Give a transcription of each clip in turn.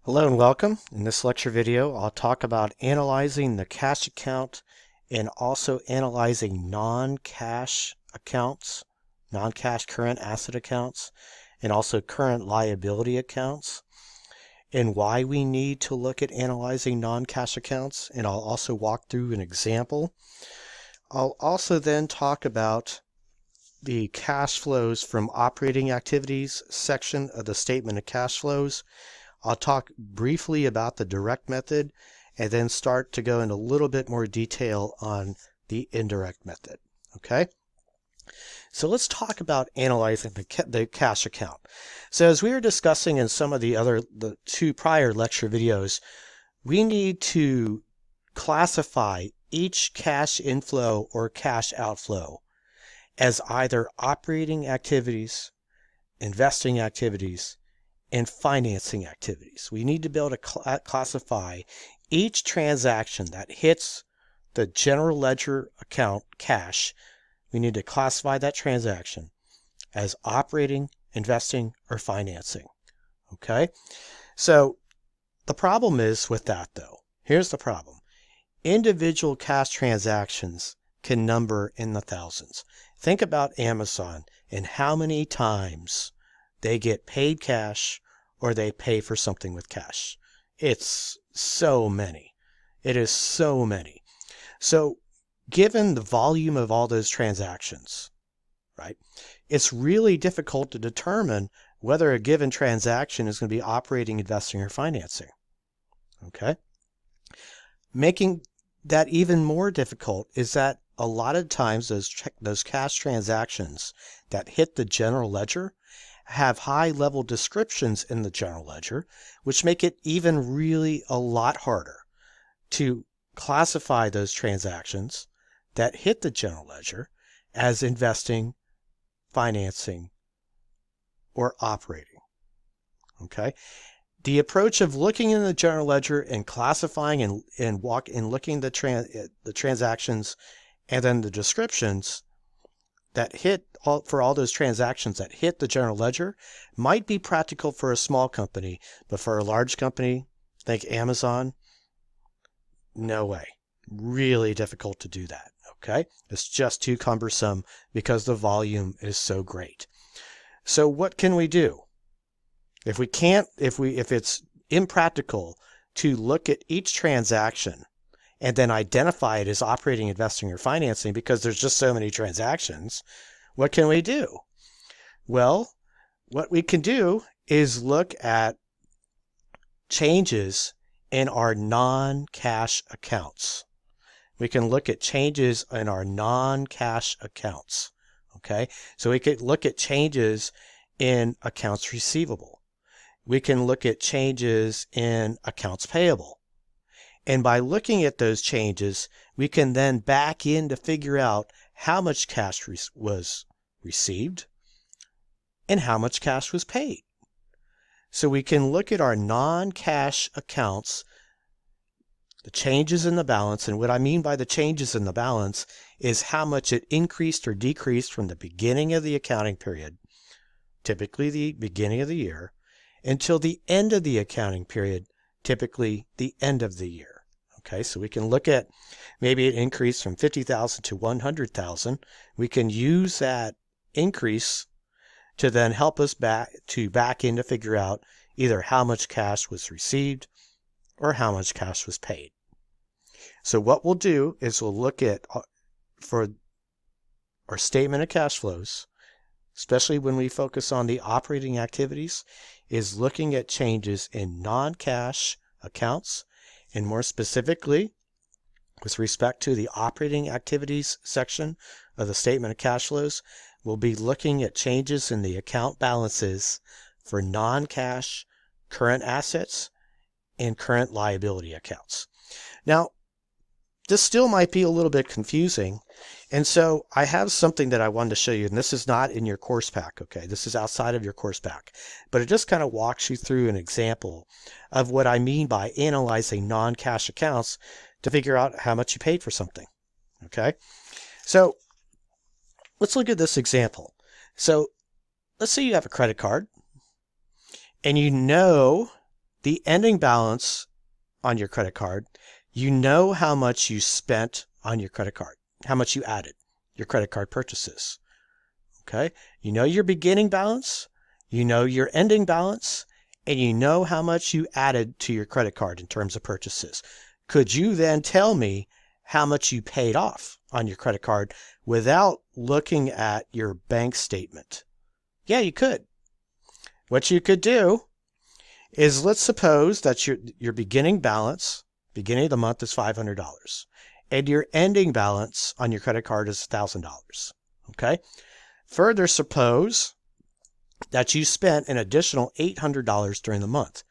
Hello and welcome. In this lecture video, I'll talk about analyzing the cash account and also analyzing non-cash accounts, non-cash current asset accounts, and also current liability accounts, and why we need to look at analyzing non-cash accounts. And I'll also walk through an example. I'll also then talk about the cash flows from operating activities section of the statement of cash flows. I'll talk briefly about the direct method and then start to go into a little bit more detail on the indirect method. Okay? So let's talk about analyzing the cash account. So as we were discussing in some of the two prior lecture videos, we need to classify each cash inflow or cash outflow as either operating activities, investing activities, and financing activities. We need to be able to classify each transaction that hits the general ledger account cash. We need to classify that transaction as operating, investing, or financing. Okay? So the problem is with that though. Here's the problem. Individual cash transactions can number in the thousands. Think about Amazon and how many times they get paid cash or they pay for something with cash. It's so many. It is so many. So given the volume of all those transactions, right, it's really difficult to determine whether a given transaction is going to be operating, investing, or financing. Okay? Making that even more difficult is that a lot of times those cash transactions that hit the general ledger have high-level descriptions in the general ledger, which make it even really a lot harder to classify those transactions that hit the general ledger as investing, financing, or operating. Okay? The approach of looking in the general ledger and classifying and looking at the transactions and then the descriptions that hit for all those transactions that hit the general ledger might be practical for a small company, but for a large company, think Amazon, no way. Really difficult to do that. Okay? It's just too cumbersome because the volume is so great. So what can we do? If it's impractical to look at each transaction and then identify it as operating, investing, or financing because there's just so many transactions, what can we do? Well, what we can do is look at changes in our non-cash accounts. We can look at changes in our non-cash accounts. Okay? So we could look at changes in accounts receivable. We can look at changes in accounts payable. And by looking at those changes, we can then back in to figure out how much cash was received and how much cash was paid. So we can look at our non-cash accounts, the changes in the balance, and what I mean by the changes in the balance is how much it increased or decreased from the beginning of the accounting period, typically the beginning of the year, until the end of the accounting period, typically the end of the year. Okay, so we can look at maybe it increased from 50,000 to 100,000. We can use that increase to then help us back in to figure out either how much cash was received or how much cash was paid. So what we'll do is we'll look at for our statement of cash flows, especially when we focus on the operating activities, is looking at changes in non-cash accounts, and more specifically, with respect to the operating activities section of the statement of cash flows, we'll be looking at changes in the account balances for non-cash current assets and current liability accounts. Now, this still might be a little bit confusing, and so I have something that I wanted to show you, and this is not in your course pack, okay? This is outside of your course pack, but it just kind of walks you through an example of what I mean by analyzing non-cash accounts to figure out how much you paid for something, okay? So let's look at this example. So let's say you have a credit card, and you know the ending balance on your credit card, you know how much you spent on your credit card, how much you added, your credit card purchases. Okay? You know your beginning balance, you know your ending balance, and you know how much you added to your credit card in terms of purchases. Could you then tell me how much you paid off on your credit card without looking at your bank statement? Yeah, you could. What you could do is, let's suppose that your beginning balance, beginning of the month, is $500, and your ending balance on your credit card is $1,000. Okay? Further, suppose that you spent an additional $800 during the month.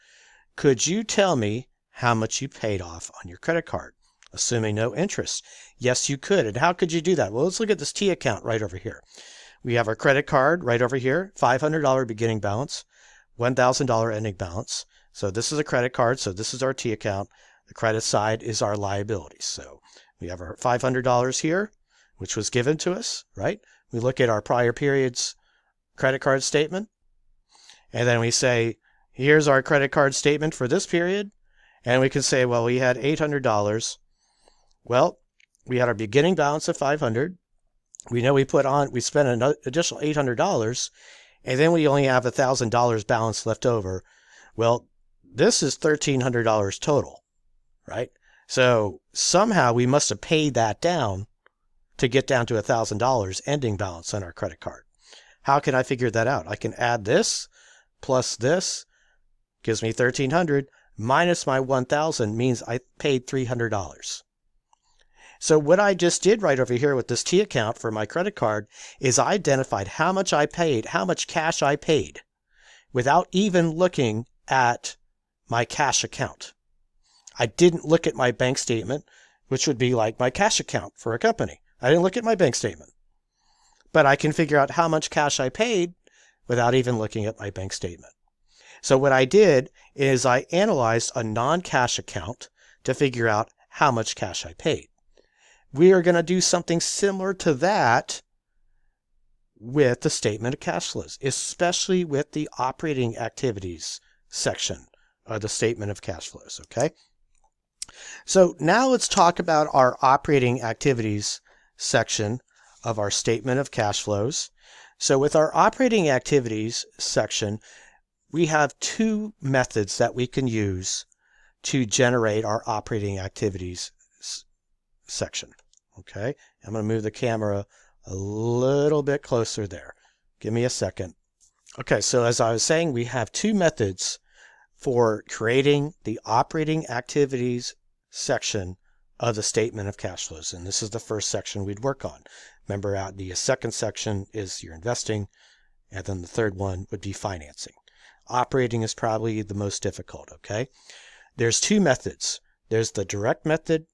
Could you tell me how much you paid off on your credit card, assuming no interest? Yes, you could. And how could you do that? Well, let's look at this T account right over here. We have our credit card right over here, $500 beginning balance, $1,000 ending balance. So this is a credit card, so this is our T account. The credit side is our liabilities. So we have our $500 here, which was given to us, right? We look at our prior period's credit card statement, and then we say, here's our credit card statement for this period. And we can say, well, we had $800. Well, we had our beginning balance of $500. We know we spent an additional $800, and then we only have $1,000 balance left over. Well, this is $1,300 total, right? So somehow we must have paid that down to get down to $1,000 ending balance on our credit card. How can I figure that out? I can add this plus this, gives me $1,300, minus my $1,000 means I paid $300. So what I just did right over here with this T account for my credit card is I identified how much I paid, how much cash I paid, without even looking at my cash account. I didn't look at my bank statement, which would be like my cash account for a company. I didn't look at my bank statement. But I can figure out how much cash I paid without even looking at my bank statement. So what I did is I analyzed a non-cash account to figure out how much cash I paid. We are going to do something similar to that with the statement of cash flows, especially with the operating activities section of the statement of cash flows, okay? So now let's talk about our operating activities section of our statement of cash flows. So with our operating activities section, we have two methods that we can use to generate our operating activities section. Okay, I'm going to move the camera a little bit closer there. Give me a second. Okay, so as I was saying, we have two methods for creating the operating activities section of the statement of cash flows. And this is the first section we'd work on. Remember, the second section is your investing, and then the third one would be financing. Operating is probably the most difficult, okay? There's two methods. There's the direct method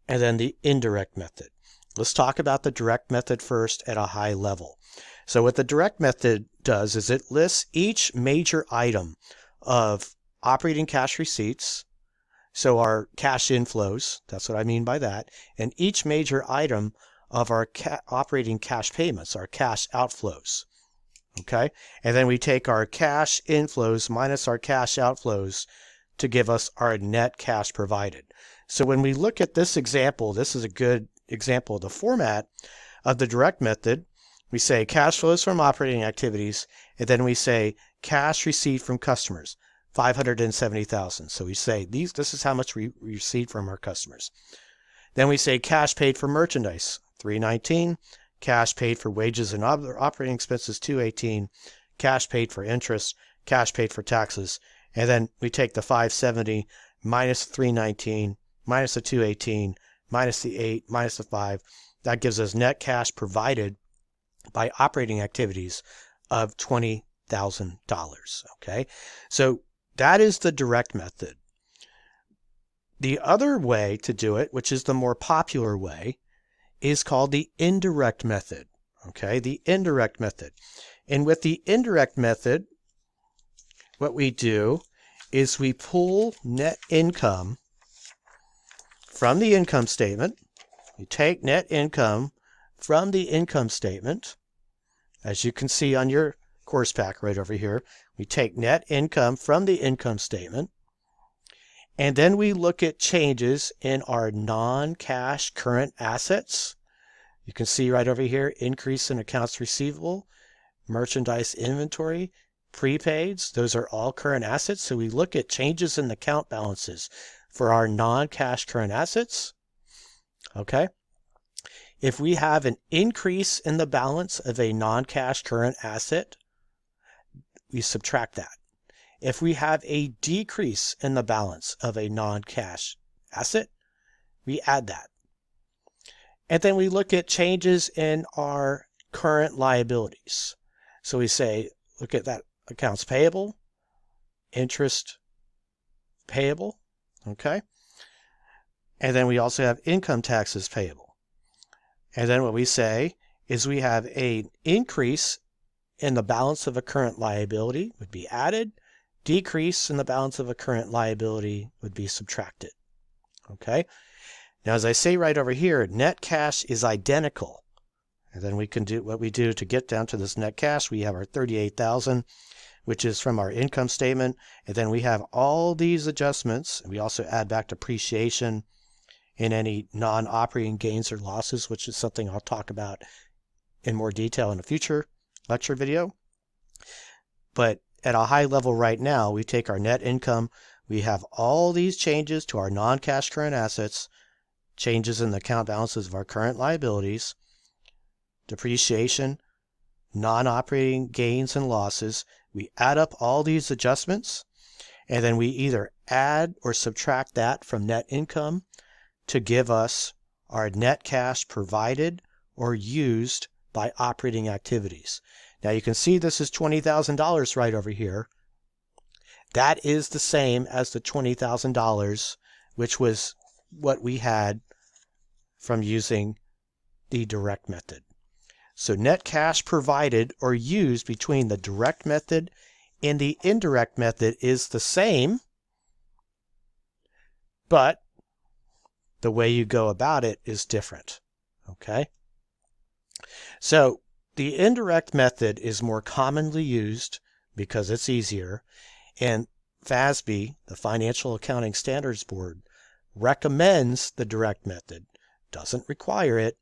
and then the indirect method. Let's talk about the direct method first at a high level. So what the direct method does is it lists each major item of operating cash receipts, so our cash inflows, that's what I mean by that, and each major item of our operating cash payments, our cash outflows. Okay, and then we take our cash inflows minus our cash outflows to give us our net cash provided. So when we look at this example, this is a good example of the format of the direct method. We say cash flows from operating activities, and then we say cash received from customers, $570,000. So we say this is how much we received from our customers. Then we say cash paid for merchandise, $319. Cash paid for wages and other operating expenses, $218. Cash paid for interest, cash paid for taxes, and then we take the $570 minus the $319 minus the $218 minus the $8 minus the $5. That gives us net cash provided by operating activities of $20,000. Okay, so that is the direct method. The other way to do it, which is the more popular way, is called the indirect method. Okay, the indirect method. And with the indirect method, what we do is we pull net income from the income statement. We take net income from the income statement. As you can see on your course pack right over here, we take net income from the income statement. And then we look at changes in our non-cash current assets. You can see right over here, increase in accounts receivable, merchandise inventory, prepaids. Those are all current assets. So we look at changes in the account balances for our non-cash current assets. Okay. If we have an increase in the balance of a non-cash current asset, we subtract that. If we have a decrease in the balance of a non-cash asset, we add that. And then we look at changes in our current liabilities. So we say, look at that accounts payable, interest payable, okay? And then we also have income taxes payable. And then what we say is we have an increase in the balance of a current liability would be added, decrease in the balance of a current liability would be subtracted, okay? Now, as I say right over here, net cash is identical. And then we can do what we do to get down to this net cash. We have our $38,000, which is from our income statement. And then we have all these adjustments. We also add back depreciation and any non-operating gains or losses, which is something I'll talk about in more detail in a future lecture video. But at a high level right now, we take our net income. We have all these changes to our non-cash current assets, changes in the account balances of our current liabilities, depreciation, non-operating gains and losses. We add up all these adjustments, and then we either add or subtract that from net income to give us our net cash provided or used by operating activities. Now you can see this is $20,000 right over here. That is the same as the $20,000, which was what we had from using the direct method. So net cash provided or used between the direct method and the indirect method is the same, but the way you go about it is different. Okay? So the indirect method is more commonly used because it's easier, and FASB, the Financial Accounting Standards Board, recommends the direct method, doesn't require it,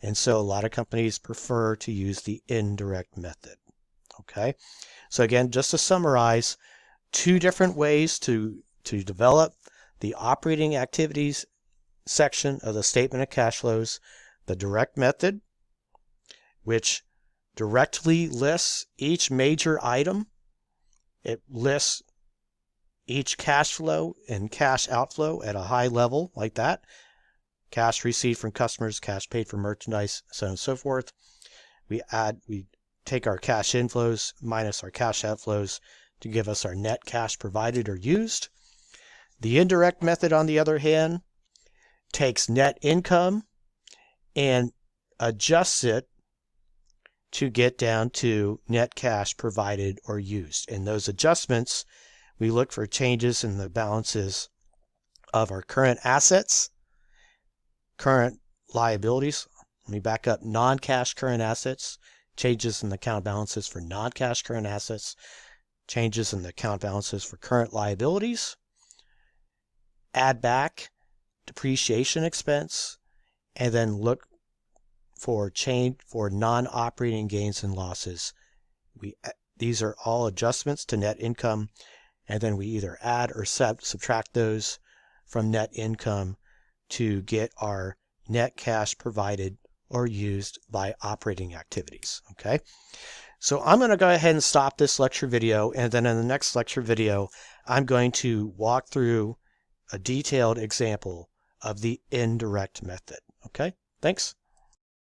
and so a lot of companies prefer to use the indirect method. Okay, so again, just to summarize, two different ways to develop the operating activities section of the statement of cash flows: the direct method, which directly lists each major item. It lists each cash flow and cash outflow at a high level like that. Cash received from customers, cash paid for merchandise, so on and so forth. We take our cash inflows minus our cash outflows to give us our net cash provided or used. The indirect method, on the other hand, takes net income and adjusts it to get down to net cash provided or used. In those adjustments, we look for changes in the balances of our current assets, current liabilities. Let me back up. Non-cash current assets, changes in the account balances for non-cash current assets, changes in the account balances for current liabilities, add back depreciation expense, and then look for change for non-operating gains and losses. These are all adjustments to net income, and then we either add or subtract those from net income to get our net cash provided or used by operating activities. Okay, so I'm going to go ahead and stop this lecture video, and then in the next lecture video I'm going to walk through a detailed example of the indirect method. Okay, thanks.